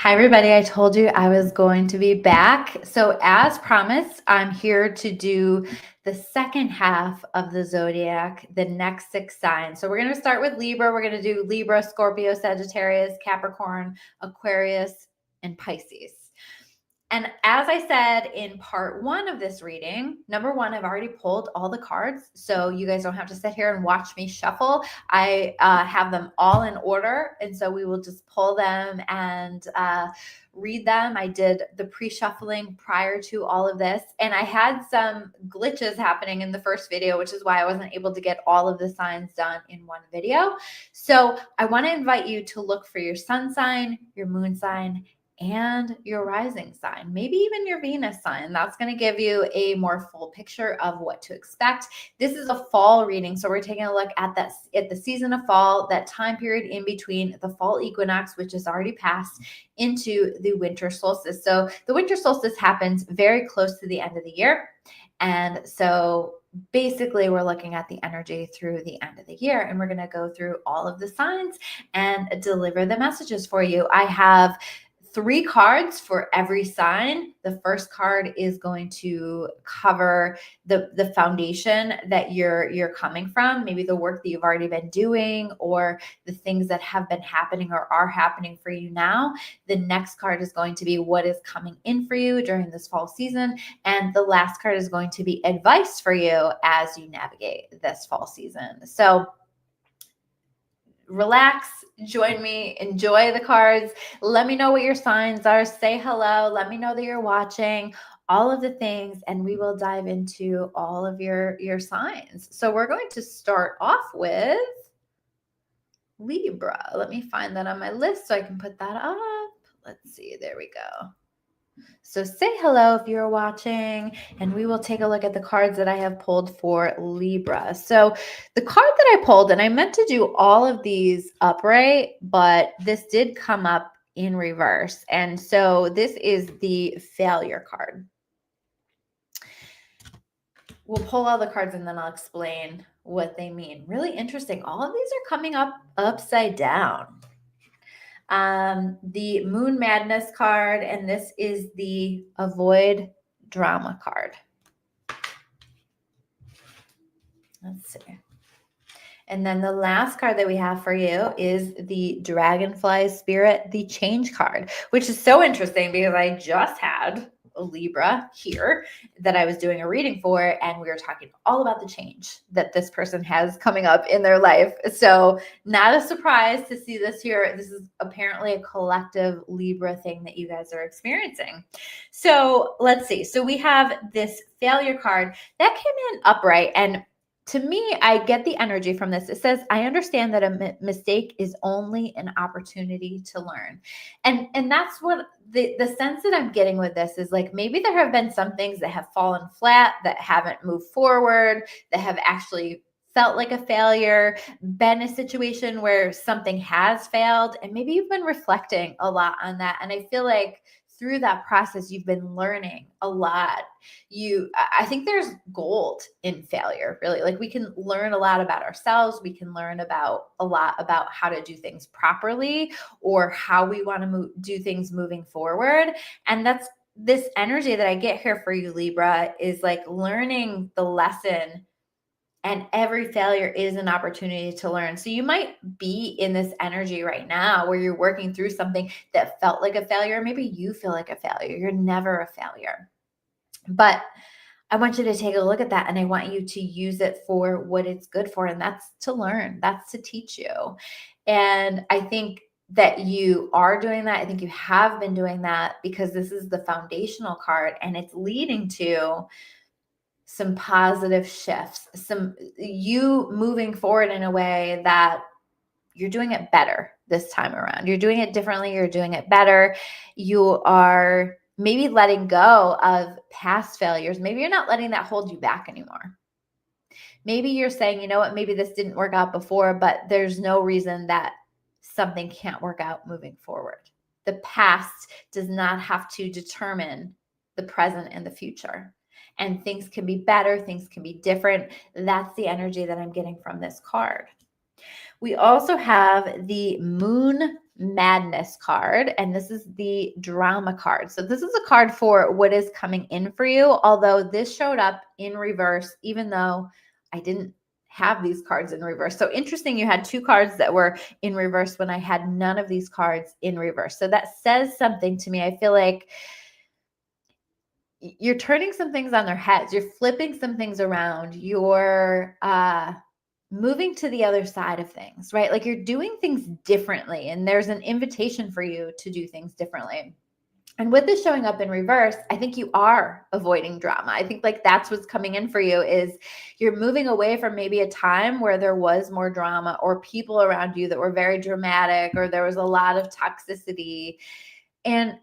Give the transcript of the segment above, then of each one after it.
Hi, everybody. I told you I was going to be back. So, as promised, I'm here to do the second half of the zodiac, the next 6 signs. So, we're going to start with Libra. We're going to do Libra, Scorpio, Sagittarius, Capricorn, Aquarius, and Pisces. And as I said in part 1 of this reading, number 1, I've already pulled all the cards. So you guys don't have to sit here and watch me shuffle. I have them all in order. And so we will just pull them and read them. I did the pre-shuffling prior to all of this. And I had some glitches happening in the first video, which is why I wasn't able to get all of the signs done in one video. So I want to invite you to look for your sun sign, your moon sign, and your rising sign, maybe even your Venus sign. That's going to give you a more full picture of what to expect. This is a fall reading, so we're taking a look at the season of fall, that time period in between the fall equinox, which is already passed, into the winter solstice. So the winter solstice happens very close to the end of the year. And so basically we're looking at the energy through the end of the year, and we're going to go through all of the signs and deliver the messages for you. I have 3 cards for every sign. The first card is going to cover the foundation that you're coming from, maybe the work that you've already been doing or the things that have been happening or are happening for you now. The next card is going to be what is coming in for you during this fall season. And the last card is going to be advice for you as you navigate this fall season. So relax, join me, enjoy the cards. Let me know what your signs are. Say hello. Let me know that you're watching, all of the things, and we will dive into all of your signs. So we're going to start off with Libra. Let me find that on my list so I can put that up. Let's see. There we go. So say hello if you're watching, and we will take a look at the cards that I have pulled for Libra. So the card that I pulled, and I meant to do all of these upright, but this did come up in reverse. And so this is the failure card. We'll pull all the cards and then I'll explain what they mean. Really interesting. All of these are coming up upside down. The Moon Madness card, and this is the Avoid Drama card. Let's see. And then the last card that we have for you is the Dragonfly Spirit, the Change card, which is so interesting because I just had a Libra here that I was doing a reading for, and we were talking all about the change that this person has coming up in their life. So not a surprise to see this here. This is apparently a collective Libra thing that you guys are experiencing. So let's see. So we have this failure card that came in upright, and to me, I get the energy from this. It says, I understand that a mistake is only an opportunity to learn. And that's what the sense that I'm getting with this is, like, maybe there have been some things that have fallen flat, that haven't moved forward, that have actually felt like a failure, been a situation where something has failed, and maybe you've been reflecting a lot on that. And I feel like through that process, you've been learning a lot. I think there's gold in failure, really. Like, we can learn a lot about ourselves. We can learn a lot about how to do things properly, or how we want to do things moving forward. And that's this energy that I get here for you, Libra, is like learning the lesson. And every failure is an opportunity to learn. So you might be in this energy right now where you're working through something that felt like a failure. Maybe you feel like a failure. You're never a failure. But I want you to take a look at that, and I want you to use it for what it's good for. And that's to learn. That's to teach you. And I think that you are doing that. I think you have been doing that, because this is the foundational card, and it's leading to some positive shifts, some you moving forward in a way that you're doing it better this time around. You're doing it differently. You're doing it better. You are maybe letting go of past failures. Maybe you're not letting that hold you back anymore. Maybe you're saying, you know what, maybe this didn't work out before, but there's no reason that something can't work out moving forward. The past does not have to determine the present and the future. And things can be better, things can be different. That's the energy that I'm getting from this card. We also have the Moon Madness card, and this is the drama card. So this is a card for what is coming in for you, although this showed up in reverse, even though I didn't have these cards in reverse. So interesting, you had two cards that were in reverse when I had none of these cards in reverse. So that says something to me. I feel like you're turning some things on their heads. You're flipping some things around. You're moving to the other side of things, right? Like you're doing things differently, and there's an invitation for you to do things differently. And with this showing up in reverse, I think you are avoiding drama. I think like that's what's coming in for you is you're moving away from maybe a time where there was more drama or people around you that were very dramatic, or there was a lot of toxicity. And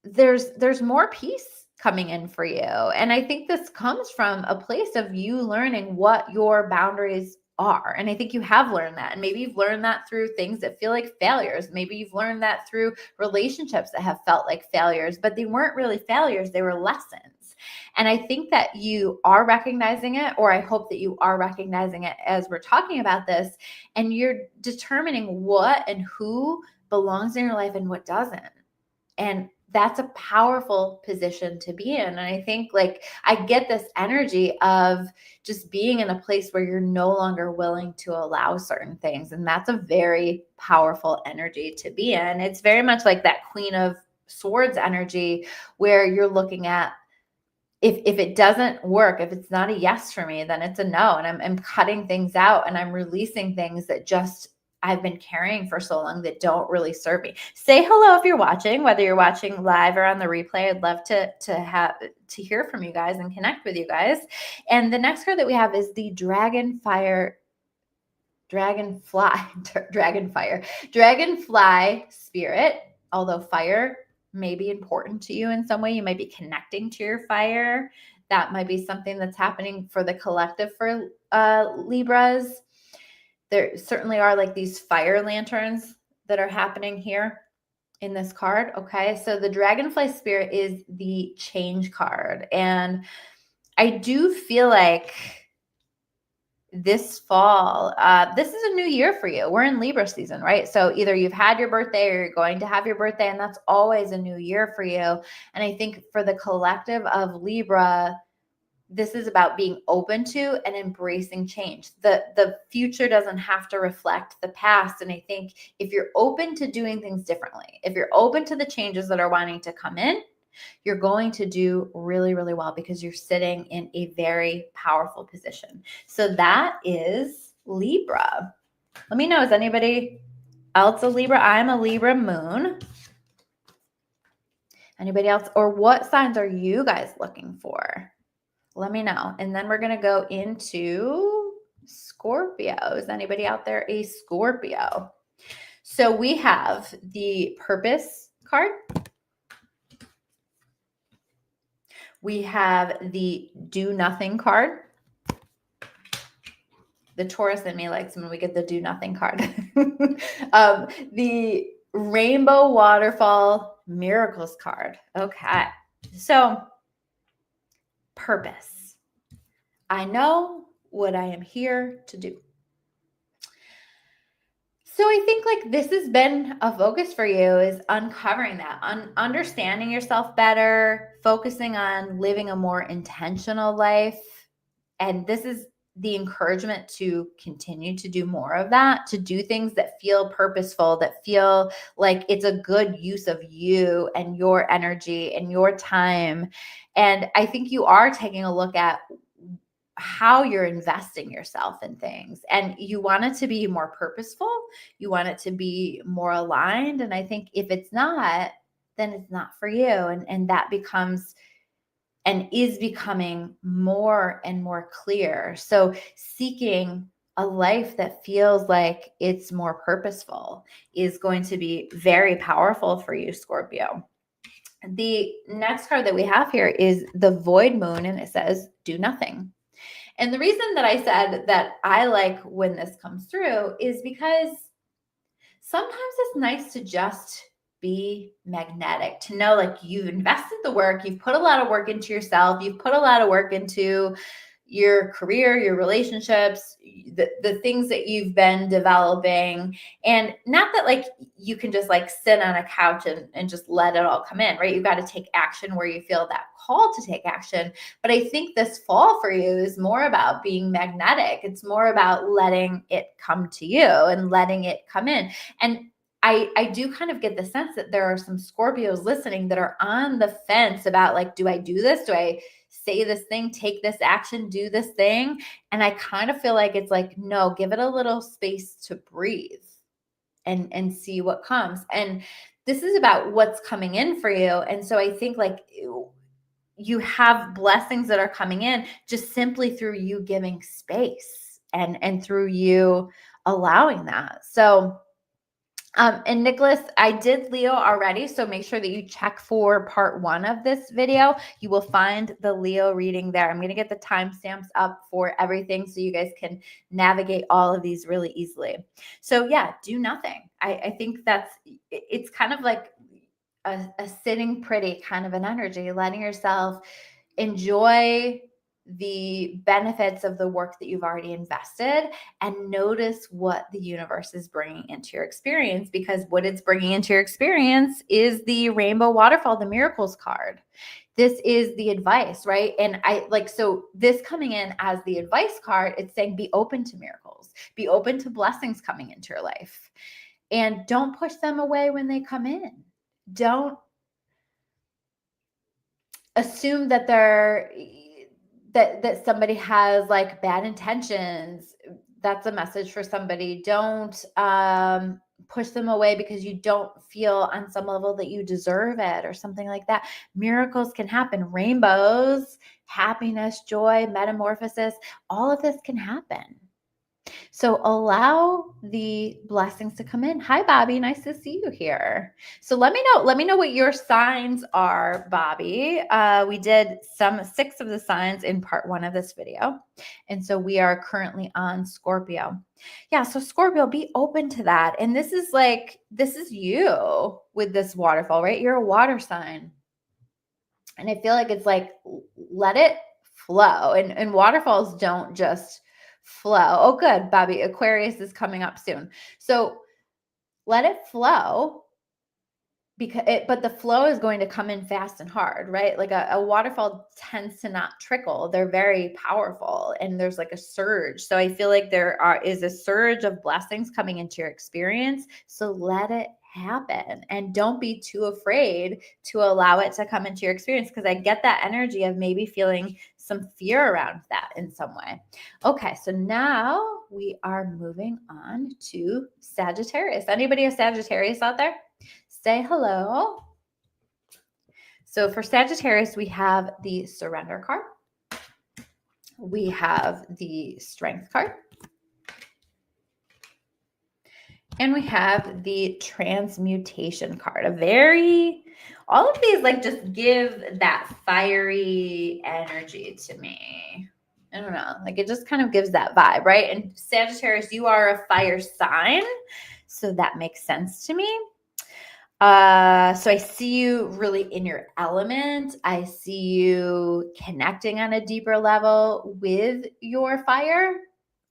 there's more peace coming in for you. And I think this comes from a place of you learning what your boundaries are. And I think you have learned that. And maybe you've learned that through things that feel like failures. Maybe you've learned that through relationships that have felt like failures, but they weren't really failures. They were lessons. And I think that you are recognizing it, or I hope that you are recognizing it as we're talking about this, and you're determining what and who belongs in your life and what doesn't. And that's a powerful position to be in. And I think like I get this energy of just being in a place where you're no longer willing to allow certain things. And that's a very powerful energy to be in. It's very much like that Queen of Swords energy where you're looking at if it doesn't work, if it's not a yes for me, then it's a no. And I'm cutting things out and I'm releasing things that just I've been carrying for so long that don't really serve me. Say hello if you're watching, whether you're watching live or on the replay. I'd love to hear from you guys and connect with you guys. And the next card that we have is the Dragonfly Spirit. Although fire may be important to you in some way, you might be connecting to your fire. That might be something that's happening for the collective for Libras. There certainly are like these fire lanterns that are happening here in this card. Okay. So the Dragonfly Spirit is the change card. And I do feel like this fall, this is a new year for you. We're in Libra season, right? So either you've had your birthday or you're going to have your birthday, and that's always a new year for you. And I think for the collective of Libra, this is about being open to and embracing change. The future doesn't have to reflect the past. And I think if you're open to doing things differently, if you're open to the changes that are wanting to come in, you're going to do really, really well because you're sitting in a very powerful position. So that is Libra. Let me know, is anybody else a Libra? I'm a Libra moon. Anybody else? Or what signs are you guys looking for? Let me know. And then we're going to go into Scorpio. Is anybody out there a Scorpio? So we have the Purpose card. We have the Do Nothing card. The Taurus in me likes when we get the Do Nothing card. The Rainbow Waterfall Miracles card. Okay. So purpose. I know what I am here to do. So I think like this has been a focus for you is uncovering that, understanding yourself better, focusing on living a more intentional life. And this is the encouragement to continue to do more of that, to do things that feel purposeful, that feel like it's a good use of you and your energy and your time. And I think you are taking a look at how you're investing yourself in things, and you want it to be more purposeful. You want it to be more aligned. And I think if it's not, then it's not for you. And that becomes and is becoming more and more clear. So seeking a life that feels like it's more purposeful is going to be very powerful for you, Scorpio. The next card that we have here is the Void Moon, and it says, do nothing. And the reason that I said that I like when this comes through is because sometimes it's nice to just be magnetic, to know like you've invested the work, you've put a lot of work into yourself, you've put a lot of work into your career, your relationships, the things that you've been developing. And not that like you can just like sit on a couch and just let it all come in, right? You've got to take action where you feel that call to take action. But I think this fall for you is more about being magnetic. It's more about letting it come to you and letting it come in. And I do kind of get the sense that there are some Scorpios listening that are on the fence about like, do I do this? Do I say this thing, take this action, do this thing? And I kind of feel like it's like, no, give it a little space to breathe and see what comes. And this is about what's coming in for you. And so I think like you have blessings that are coming in just simply through you giving space and through you allowing that. So and Nicholas, I did Leo already, so make sure that you check for part 1 of this video. You will find the Leo reading there. I'm going to get the timestamps up for everything so you guys can navigate all of these really easily. So yeah, do nothing. I think it's kind of like a sitting pretty kind of an energy, letting yourself enjoy the benefits of the work that you've already invested and notice what the universe is bringing into your experience, because what it's bringing into your experience is the rainbow waterfall, the miracles card. This is the advice, right? And so this coming in as the advice card, it's saying be open to miracles, be open to blessings coming into your life, and don't push them away when they come in. Don't assume that that somebody has like bad intentions. That's a message for somebody. Don't push them away because you don't feel on some level that you deserve it or something like that. Miracles can happen. Rainbows, happiness, joy, metamorphosis, all of this can happen. So allow the blessings to come in. Hi, Bobby. Nice to see you here. So let me know what your signs are, Bobby. We did 6 of the signs in part 1 of this video. And so we are currently on Scorpio. Yeah. So Scorpio, be open to that. And this is you with this waterfall, right? You're a water sign. And I feel like it's like, let it flow. And waterfalls don't just flow. Oh, good, Bobby. Aquarius is coming up soon. So let it flow, but the flow is going to come in fast and hard, right? Like a waterfall tends to not trickle. They're very powerful and there's like a surge. So I feel like is a surge of blessings coming into your experience. So let it happen and don't be too afraid to allow it to come into your experience, because I get that energy of maybe feeling some fear around that in some way. Okay, so now we are moving on to Sagittarius. Anybody a Sagittarius out there? Say hello. So for Sagittarius, we have the surrender card. We have the strength card. And we have the transmutation card. All of these like just give that fiery energy to me. I don't know, like it just kind of gives that vibe, right? And Sagittarius, you are a fire sign, so that makes sense to me. So I see you really in your element. I see you connecting on a deeper level with your fire,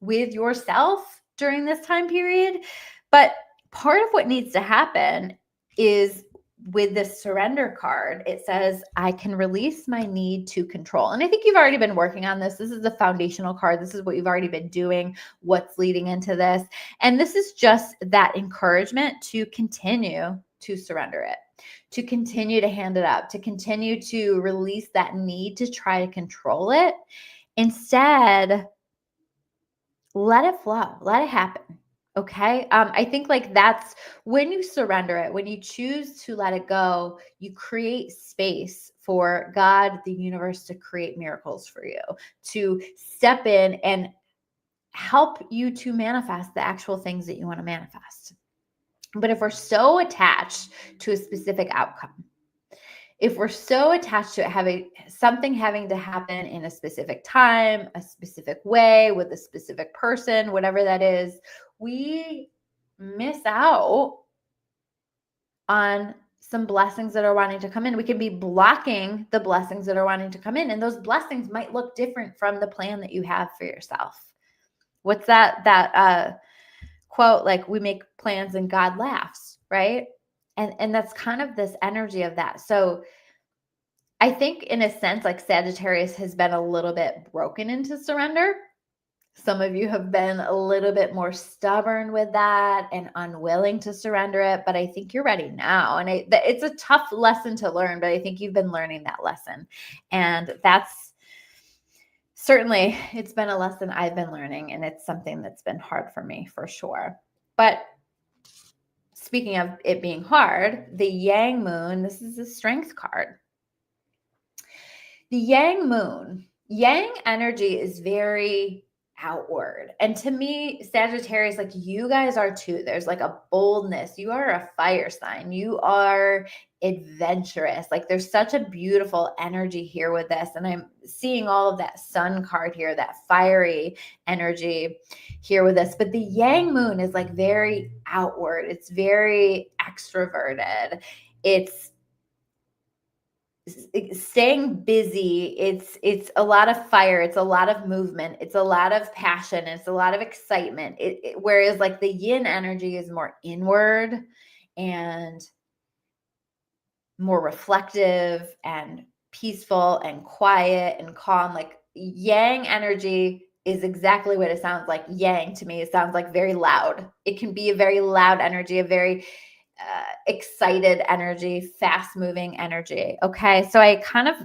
with yourself during this time period. But part of what needs to happen is with this surrender card, it says, I can release my need to control. And I think you've already been working on this. This is the foundational card. This is what you've already been doing, what's leading into this. And this is just that encouragement to continue to surrender it, to continue to hand it up, to continue to release that need to try to control it. Instead, let it flow, let it happen. Okay. I think like that's when you surrender it, when you choose to let it go, you create space for God, the universe, to create miracles for you, to step in and help you to manifest the actual things that you want to manifest. But if we're so attached to a specific outcome, if we're so attached to something having to happen in a specific time, a specific way, with a specific person, whatever that is, we miss out on some blessings that are wanting to come in. We could be blocking the blessings that are wanting to come in. And those blessings might look different from the plan that you have for yourself. What's that quote? Like, we make plans and God laughs, right? And that's kind of this energy of that. So I think in a sense, like Sagittarius has been a little bit broken into surrender. Some of you have been a little bit more stubborn with that and unwilling to surrender it, but I think you're ready now. And it's a tough lesson to learn, but I think you've been learning that lesson. And that's certainly, it's been a lesson I've been learning, and it's something that's been hard for me for sure. But speaking of it being hard, the Yang Moon, this is a strength card. The Yang Moon, Yang energy is very outward. And to me, Sagittarius, like you guys are too. There's like a boldness. You are a fire sign. You are adventurous. Like there's such a beautiful energy here with this. And I'm seeing all of that sun card here, that fiery energy here with this. But the Yang Moon is like very outward. It's very extroverted. It's staying busy. It's a lot of fire. It's a lot of movement. It's a lot of passion. It's a lot of excitement. Whereas like the yin energy is more inward and more reflective and peaceful and quiet and calm. Like yang energy is exactly what it sounds like. Yang to me, it sounds like very loud. It can be a very loud energy, a very excited energy, fast moving energy. Okay. So I kind of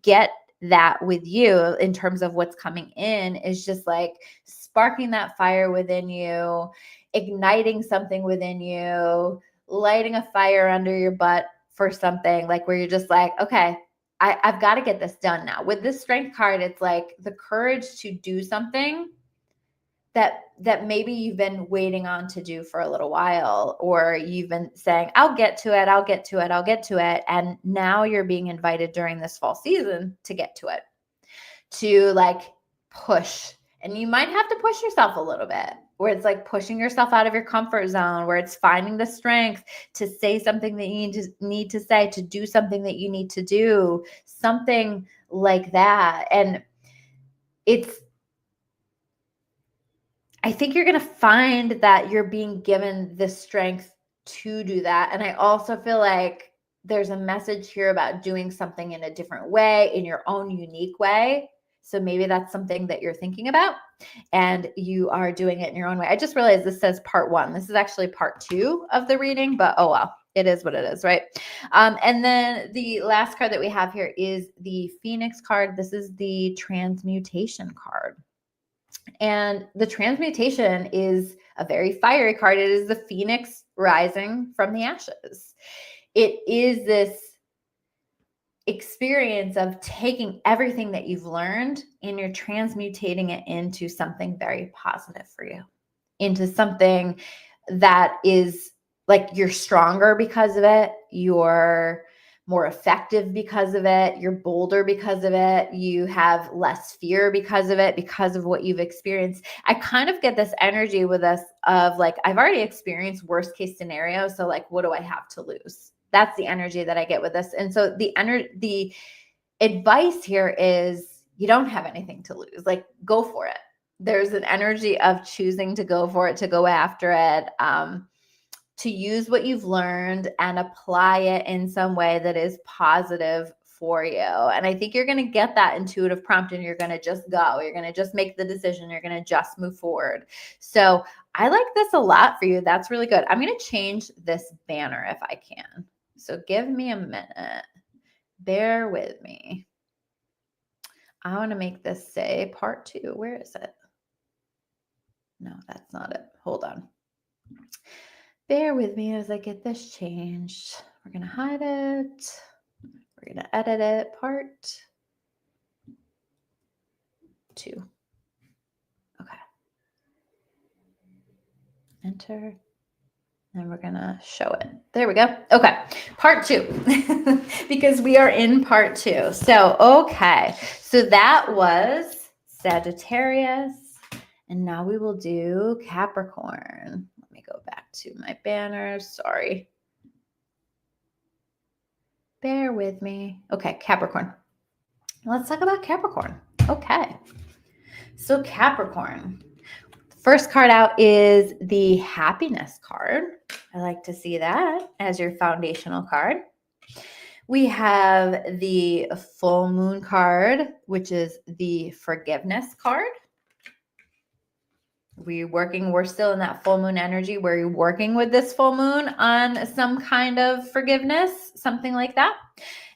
get that with you in terms of what's coming in is just like sparking that fire within you, igniting something within you, lighting a fire under your butt for something like where you're just like, okay, I've got to get this done now. With this strength card, it's like the courage to do something that maybe you've been waiting on to do for a little while, or you've been saying, I'll get to it. I'll get to it. I'll get to it. And now you're being invited during this fall season to get to it, to like push. And you might have to push yourself a little bit, where it's like pushing yourself out of your comfort zone, where it's finding the strength to say something that you need to say, to do something that you need to do, something like that. And I think you're going to find that you're being given the strength to do that. And I also feel like there's a message here about doing something in a different way, in your own unique way. So maybe that's something that you're thinking about and you are doing it in your own way. I just realized this says part 1. This is actually part 2 of the reading, but oh well, it is what it is, right? And then the last card that we have here is the Phoenix card. This is the transmutation card. And the transmutation is a very fiery card. It is the phoenix rising from the ashes. It is this experience of taking everything that you've learned and you're transmutating it into something very positive for you, into something that is like you're stronger because of it. You're more effective because of it. You're bolder because of it. You have less fear because of it, because of what you've experienced. I kind of get this energy with us of like, I've already experienced worst case scenario. So like, what do I have to lose? That's the energy that I get with this. And so the advice here is you don't have anything to lose. Like, go for it. There's an energy of choosing to go for it, to go after it, to use what you've learned and apply it in some way that is positive for you. And I think you're going to get that intuitive prompt and you're going to just go. You're going to just make the decision. You're going to just move forward. So I like this a lot for you. That's really good. I'm going to change this banner if I can. So give me a minute. Bear with me. I want to make this say part 2. Where is it? No, that's not it. Hold on. Bear with me as I get this changed. We're going to hide it. We're going to edit it. Part 2. Okay. Enter. And we're going to show it. There we go. Okay. Part 2. Because we are in part 2. So, okay. So that was Sagittarius. And now we will do Capricorn. Let me go back to my banners. Sorry. Bear with me. Okay, Capricorn. Let's talk about Capricorn. Okay. So Capricorn. First card out is the happiness card. I like to see that as your foundational card. We have the full moon card, which is the forgiveness card. We're still in that full moon energy where you're working with this full moon on some kind of forgiveness, something like that.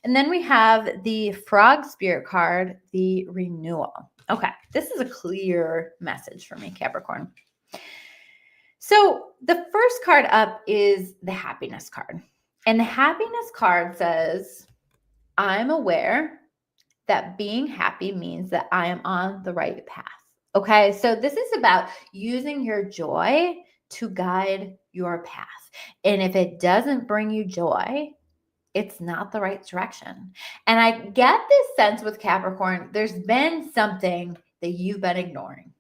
And then we have the frog spirit card, the renewal. Okay, this is a clear message for me, Capricorn. So the first card up is the happiness card. And the happiness card says, I'm aware that being happy means that I am on the right path. Okay, so this is about using your joy to guide your path. And if it doesn't bring you joy, it's not the right direction. And I get this sense with Capricorn, there's been something that you've been ignoring.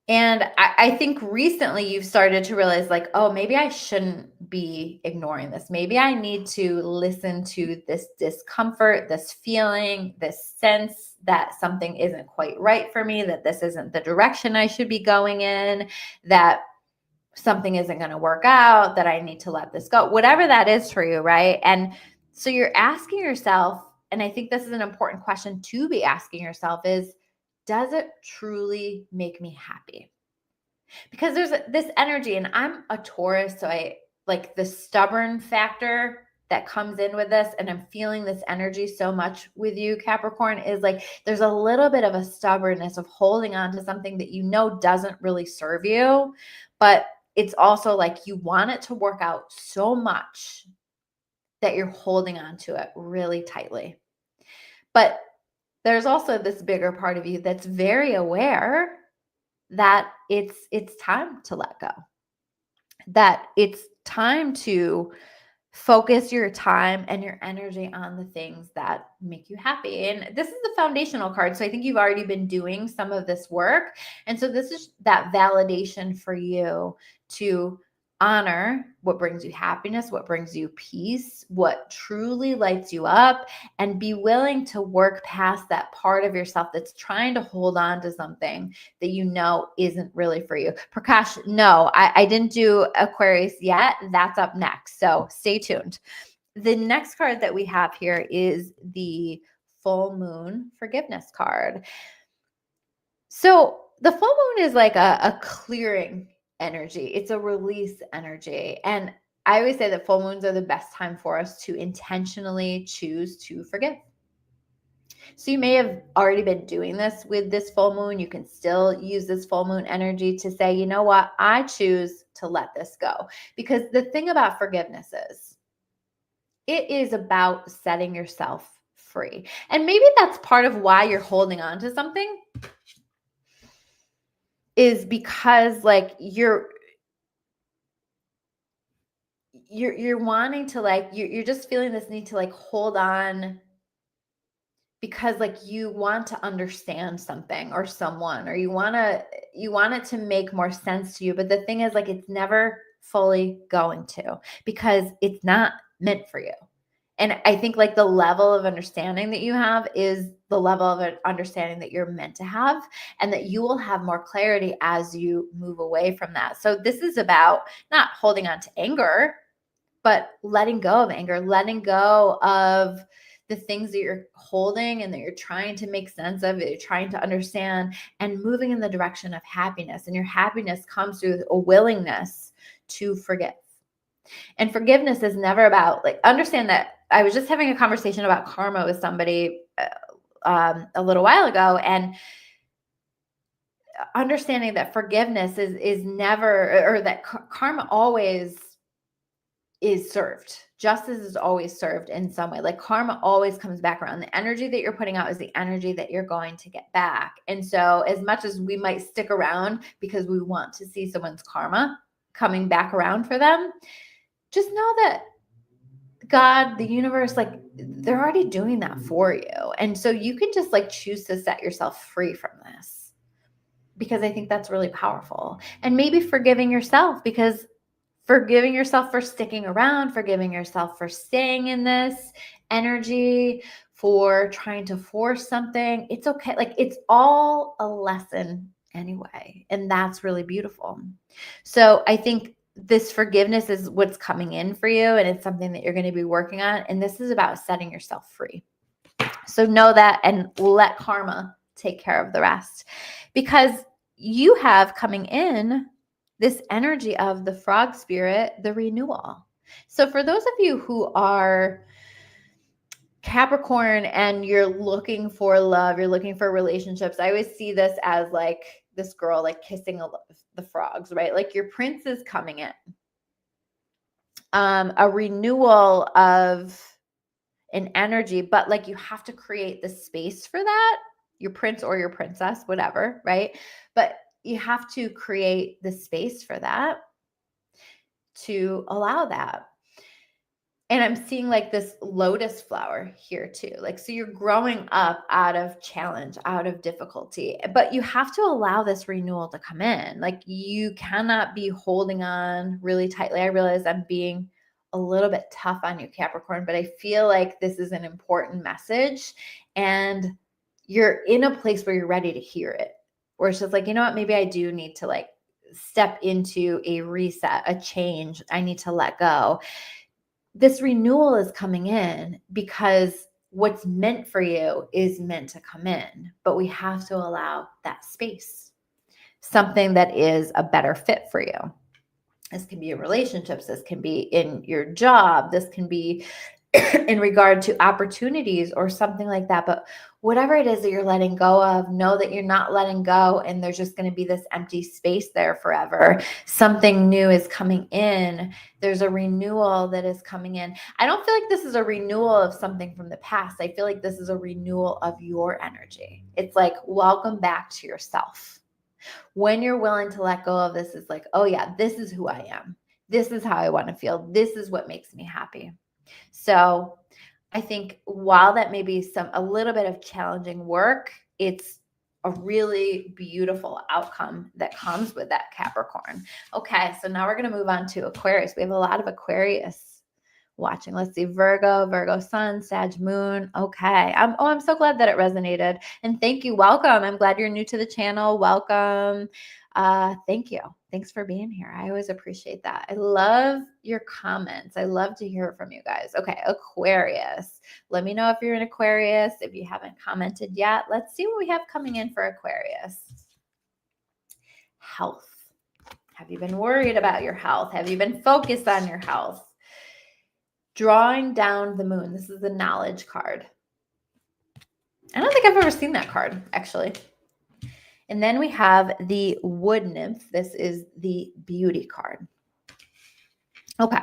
And I think recently you've started to realize like, oh, maybe I shouldn't be ignoring this. Maybe I need to listen to this discomfort, this feeling, this sense that something isn't quite right for me, that this isn't the direction I should be going in, that something isn't going to work out, that I need to let this go, whatever that is for you, right? And so you're asking yourself, and I think this is an important question to be asking yourself is, does it truly make me happy? Because there's this energy, and I'm a Taurus, so I like the stubborn factor that comes in with this, and I'm feeling this energy so much with you, Capricorn, is like there's a little bit of a stubbornness of holding on to something that you know doesn't really serve you, but it's also like you want it to work out so much that you're holding on to it really tightly. But there's also this bigger part of you that's very aware that it's time to let go, that it's time to focus your time and your energy on the things that make you happy. And this is the foundational card. So I think you've already been doing some of this work. And so this is that validation for you to honor what brings you happiness, what brings you peace, what truly lights you up, and be willing to work past that part of yourself that's trying to hold on to something that you know isn't really for you. Prakash, no, I didn't do Aquarius yet. That's up next. So stay tuned. The next card that we have here is the full moon forgiveness card. So the full moon is like a clearing energy. It's a release energy. And I always say that full moons are the best time for us to intentionally choose to forgive. So you may have already been doing this with this full moon. You can still use this full moon energy to say, you know what, I choose to let this go. Because the thing about forgiveness is, it is about setting yourself free. And maybe that's part of why you're holding on to something, is because like you're wanting to like, you're just feeling this need to like hold on because like you want to understand something or someone, or you want it to make more sense to you. But the thing is like, it's never fully going to, because it's not meant for you. And I think like the level of understanding that you have is the level of understanding that you're meant to have, and that you will have more clarity as you move away from that. So this is about not holding on to anger, but letting go of anger, letting go of the things that you're holding and that you're trying to make sense of, that you're trying to understand, and moving in the direction of happiness. And your happiness comes through a willingness to forgive. And forgiveness is never about like, understand that I was just having a conversation about karma with somebody a little while ago, and understanding that forgiveness is never, or that karma always is served. Justice is always served in some way. Like karma always comes back around. The energy that you're putting out is the energy that you're going to get back. And so as much as we might stick around because we want to see someone's karma coming back around for them, just know that God, the universe, like they're already doing that for you. And so you can just like choose to set yourself free from this, because I think that's really powerful. And maybe forgiving yourself, because forgiving yourself for sticking around, forgiving yourself for staying in this energy, for trying to force something. It's okay. Like, it's all a lesson anyway. And that's really beautiful. So I think this forgiveness is what's coming in for you, and it's something that you're going to be working on. And this is about setting yourself free. So know that and let karma take care of the rest, because you have coming in this energy of the frog spirit, the renewal. So for those of you who are Capricorn and you're looking for love, you're looking for relationships, I always see this as like this girl like kissing the frogs, right? Like your prince is coming in. A renewal of an energy, but like you have to create the space for that, your prince or your princess, whatever, right? But you have to create the space for that to allow that. And I'm seeing like this lotus flower here too. Like, so you're growing up out of challenge, out of difficulty, but you have to allow this renewal to come in. Like, you cannot be holding on really tightly. I realize I'm being a little bit tough on you, Capricorn, but I feel like this is an important message, and you're in a place where you're ready to hear it, where it's just like, you know what, maybe I do need to like step into a reset, a change. I need to let go. This renewal is coming in because what's meant for you is meant to come in, but we have to allow that space, something that is a better fit for you. This can be in relationships. This can be in your job. This can be in regard to opportunities or something like that. But whatever it is that you're letting go of, know that you're not letting go, and there's just going to be this empty space there forever. Something new is coming in. There's a renewal that is coming in. I don't feel like this is a renewal of something from the past. I feel like this is a renewal of your energy. It's like, welcome back to yourself. When you're willing to let go of this, it's like, oh yeah, this is who I am. This is how I want to feel. This is what makes me happy. So I think while that may be a little bit of challenging work, it's a really beautiful outcome that comes with that, Capricorn. Okay, so now we're going to move on to Aquarius. We have a lot of Aquarius watching. Let's see, Virgo sun, Sag moon. Okay. I'm so glad that it resonated. And thank you. Welcome. I'm glad you're new to the channel. Welcome. Thank you. Thanks for being here. I always appreciate that. I love your comments. I love to hear from you guys. Okay, Aquarius. Let me know if you're an Aquarius. If you haven't commented yet, let's see what we have coming in for Aquarius. Health. Have you been worried about your health? Have you been focused on your health? Drawing down the moon. This is the knowledge card. I don't think I've ever seen that card, actually. And then we have the wood nymph. This is the beauty card. Okay.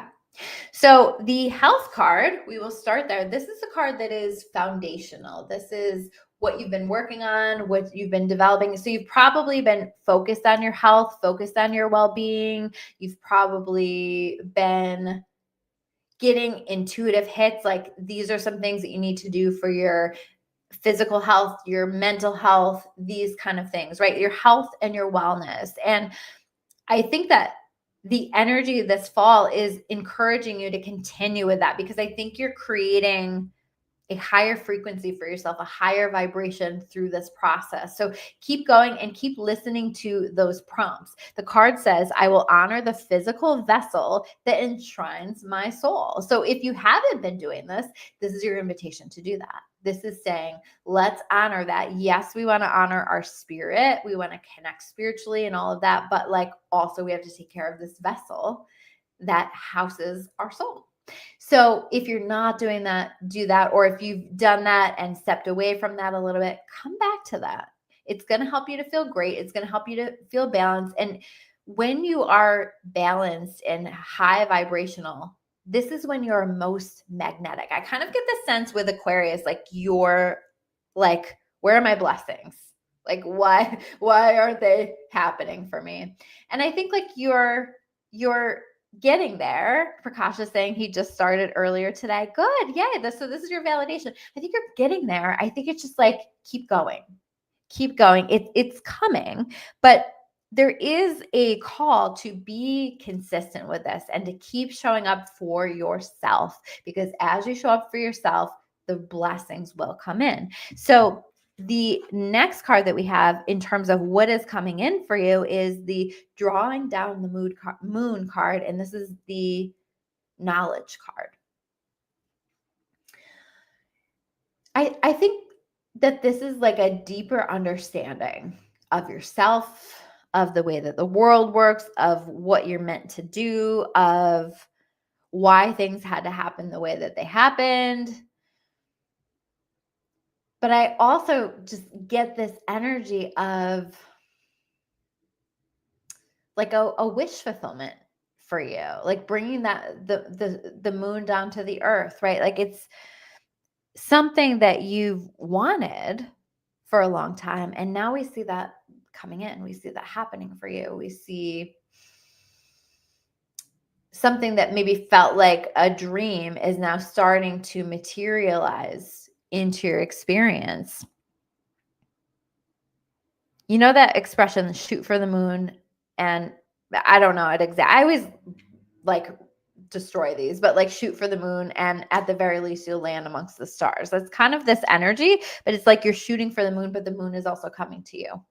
So the health card, we will start there. This is a card that is foundational. This is what you've been working on, what you've been developing. So you've probably been focused on your health, focused on your well-being. You've probably been getting intuitive hits. Like, these are some things that you need to do for your physical health, your mental health, these kind of things, right? Your health and your wellness. And I think that the energy this fall is encouraging you to continue with that, because I think you're creating a higher frequency for yourself, a higher vibration through this process. So keep going and keep listening to those prompts. The card says, I will honor the physical vessel that enshrines my soul. So if you haven't been doing this, this is your invitation to do that. This is saying, let's honor that. Yes, we want to honor our spirit. We want to connect spiritually and all of that. But like, also we have to take care of this vessel that houses our soul. So if you're not doing that, do that. Or if you've done that and stepped away from that a little bit, come back to that. It's going to help you to feel great. It's going to help you to feel balanced. And when you are balanced and high vibrational, this is when you're most magnetic. I kind of get the sense with Aquarius, like, you're like, where are my blessings? Like, why aren't they happening for me? And I think like you're getting there. Prakash is saying he just started earlier today. Good. Yay. So this is your validation. I think you're getting there. I think it's just like, keep going. Keep going. It's coming. But there is a call to be consistent with this and to keep showing up for yourself, because as you show up for yourself, the blessings will come in. So the next card that we have in terms of what is coming in for you is the drawing down the moon card. And this is the knowledge card. I think that this is like a deeper understanding of yourself, of the way that the world works, of what you're meant to do, of why things had to happen the way that they happened. But I also just get this energy of like a wish fulfillment for you, like bringing that the moon down to the earth, right? Like it's something that you've wanted for a long time, and now we see that coming in. We see that happening for you. We see something that maybe felt like a dream is now starting to materialize into your experience. You know that expression, shoot for the moon, and I don't know it exactly. I always like destroy these, but like shoot for the moon, and at the very least you'll land amongst the stars. That's kind of this energy, but it's like you're shooting for the moon, but the moon is also coming to you.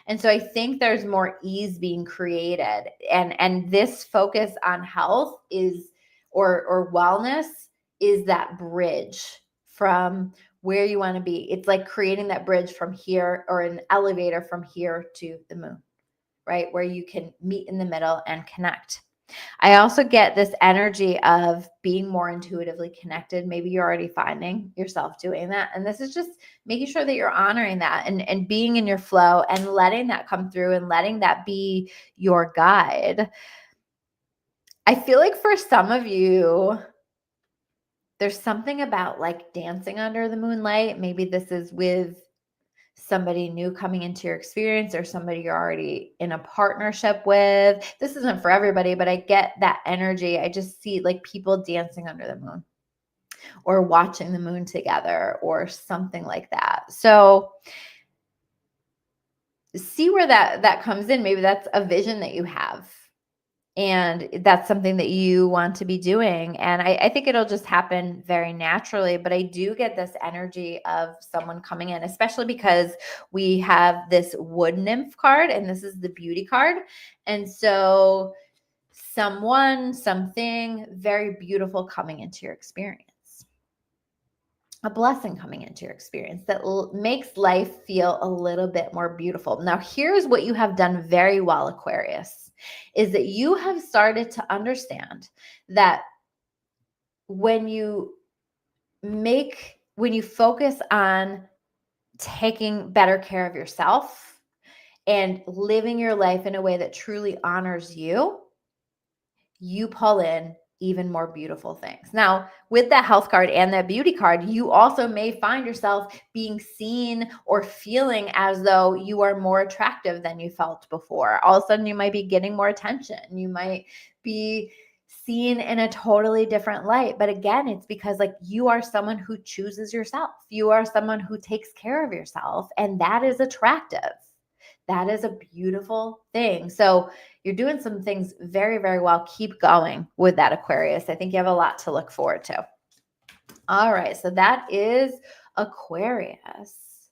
And so I think there's more ease being created, and this focus on health is or wellness is that bridge from where you want to be. It's like creating that bridge from here, or an elevator from here to the moon, right? Where you can meet in the middle and connect. I also get this energy of being more intuitively connected. Maybe you're already finding yourself doing that. And this is just making sure that you're honoring that and being in your flow and letting that come through and letting that be your guide. I feel like for some of you, there's something about like dancing under the moonlight. Maybe this is with somebody new coming into your experience, or somebody you're already in a partnership with. This isn't for everybody, but I get that energy. I just see like people dancing under the moon or watching the moon together or something like that. So see where that comes in. Maybe that's a vision that you have, and that's something that you want to be doing. And I think it'll just happen very naturally. But I do get this energy of someone coming in, especially because we have this wood nymph card, and this is the beauty card. And so someone, something very beautiful coming into your experience. A blessing coming into your experience that makes life feel a little bit more beautiful. Now, here's what you have done very well, Aquarius, is that you have started to understand that when you focus on taking better care of yourself and living your life in a way that truly honors you, you pull in even more beautiful things. Now, with that health card and that beauty card, you also may find yourself being seen or feeling as though you are more attractive than you felt before. All of a sudden, you might be getting more attention. You might be seen in a totally different light. But again, it's because like you are someone who chooses yourself. You are someone who takes care of yourself, and that is attractive. That is a beautiful thing. So you're doing some things very, very well. Keep going with that, Aquarius. I think you have a lot to look forward to. All right. So that is Aquarius.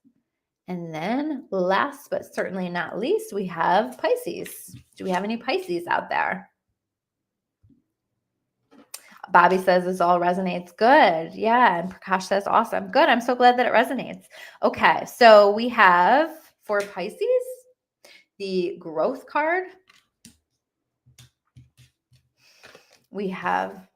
And then last but certainly not least, we have Pisces. Do we have any Pisces out there? Bobby says this all resonates. Good. Yeah. And Prakash says awesome. Good. I'm so glad that it resonates. Okay. So we have for Pisces, the growth card. We have,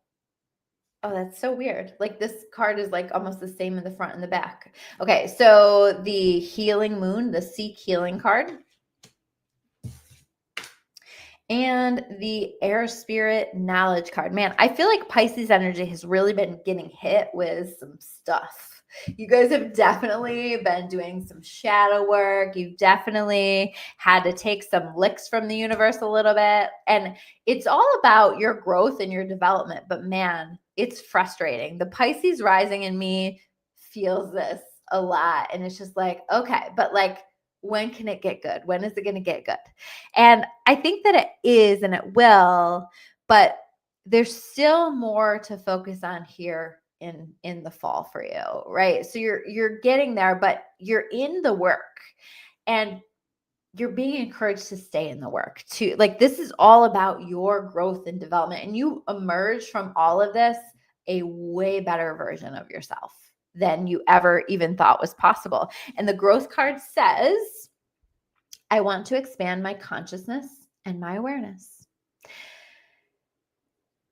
oh, that's so weird. Like this card is like almost the same in the front and the back. Okay, so the healing moon, the seek healing card. And the air spirit knowledge card. Man, I feel like Pisces energy has really been getting hit with some stuff. You guys have definitely been doing some shadow work. You've definitely had to take some licks from the universe a little bit. And it's all about your growth and your development. But man, it's frustrating. The Pisces rising in me feels this a lot. And it's just like, okay, but like, when can it get good? When is it going to get good? And I think that it is and it will, but there's still more to focus on here in the fall for you, right? So you're getting there, but you're in the work and you're being encouraged to stay in the work too. Like this is all about your growth and development, and you emerge from all of this a way better version of yourself than you ever even thought was possible. And the growth card says, I want to expand my consciousness and my awareness.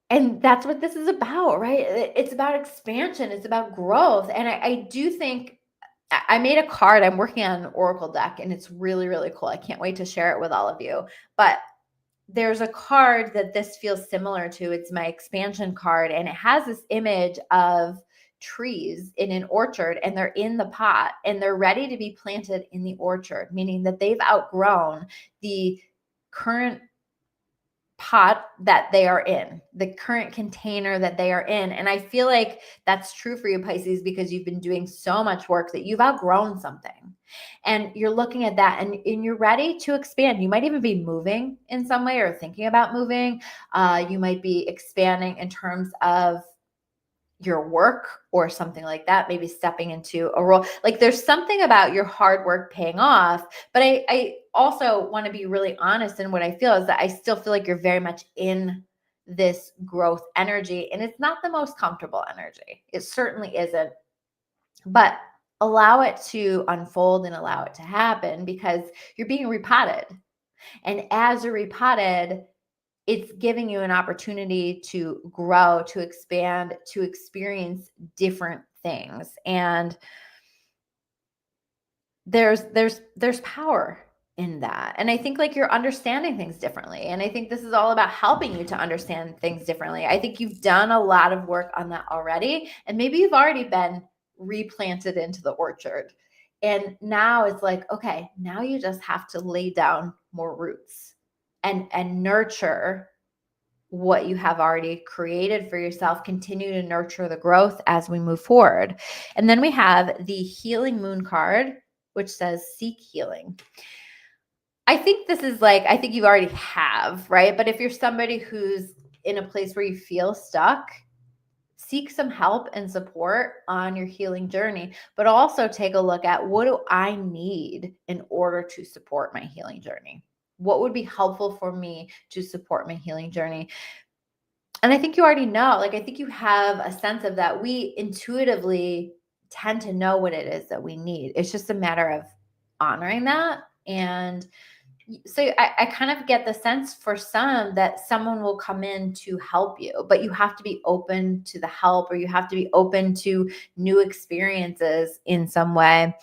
And that's what this is about, right? It's about expansion. It's about growth. And I do think I made a card. I'm working on an oracle deck and it's really, really cool. I can't wait to share it with all of you. But there's a card that this feels similar to. It's my expansion card. And it has this image of trees in an orchard, and they're in the pot and they're ready to be planted in the orchard, meaning that they've outgrown the current pot that they are in, the current container that they are in. And I feel like that's true for you, Pisces, because you've been doing so much work that you've outgrown something. And you're looking at that and you're ready to expand. You might even be moving in some way or thinking about moving. You might be expanding in terms of your work or something like that, maybe stepping into a role. Like there's something about your hard work paying off. But I also want to be really honest in what I feel is that I still feel like you're very much in this growth energy, and it's not the most comfortable energy. It certainly isn't, but allow it to unfold and allow it to happen because you're being repotted. And as you're repotted, it's giving you an opportunity to grow, to expand, to experience different things. And there's power in that. And I think like you're understanding things differently. And I think this is all about helping you to understand things differently. I think you've done a lot of work on that already. And maybe you've already been replanted into the orchard. And now it's like, okay, now you just have to lay down more roots and nurture what you have already created for yourself. Continue to nurture the growth as we move forward. And then we have the healing moon card, which says seek healing. I think this is like, I think you already have, right? But if you're somebody who's in a place where you feel stuck, seek some help and support on your healing journey, but also take a look at what do I need in order to support my healing journey? What would be helpful for me to support my healing journey? And I think you already know, like, I think you have a sense of that. We intuitively tend to know what it is that we need. It's just a matter of honoring that. And so I kind of get the sense for some that someone will come in to help you, but you have to be open to the help, or you have to be open to new experiences in some way.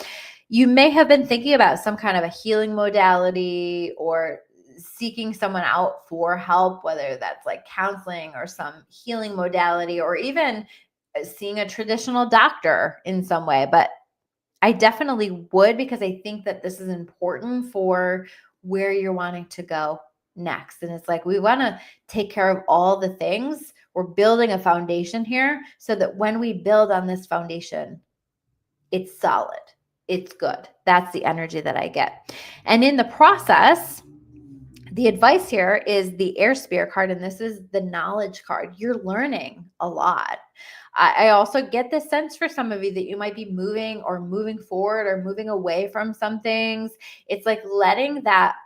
You may have been thinking about some kind of a healing modality or seeking someone out for help, whether that's like counseling or some healing modality, or even seeing a traditional doctor in some way. But I definitely would, because I think that this is important for where you're wanting to go next. And it's like, we want to take care of all the things. We're building a foundation here so that when we build on this foundation, it's solid. It's good. That's the energy that I get. And in the process, the advice here is the air spirit card, and this is the knowledge card. You're learning a lot. I also get this sense for some of you that you might be moving forward or moving away from some things. It's like letting that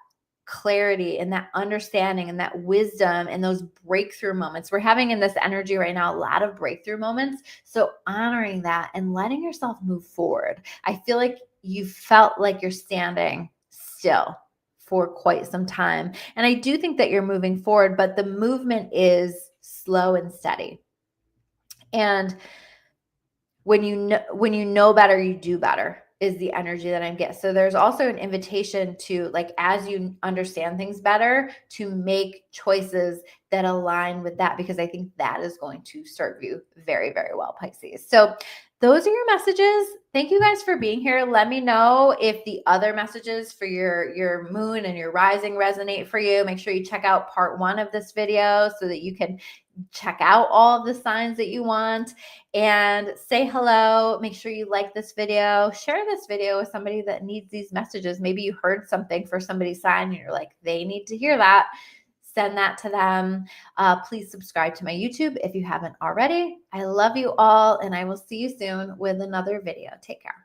clarity and that understanding and that wisdom and those breakthrough moments. We're having in this energy right now a lot of breakthrough moments. So honoring that and letting yourself move forward. I feel like you felt like you're standing still for quite some time. And I do think that you're moving forward, but the movement is slow and steady. And when you know better, you do better is the energy that I get. So there's also an invitation to, like, as you understand things better, to make choices that align with that, because I think that is going to serve you very, very well, Pisces. So those are your messages. Thank you guys for being here. Let me know if the other messages for your moon and your rising resonate for you. Make sure you check out part 1 of this video so that you can check out all of the signs that you want, and say hello. Make sure you like this video, share this video with somebody that needs these messages. Maybe you heard something for somebody's sign and you're like, they need to hear that. Send that to them. Please subscribe to my YouTube if you haven't already. I love you all, and I will see you soon with another video. Take care.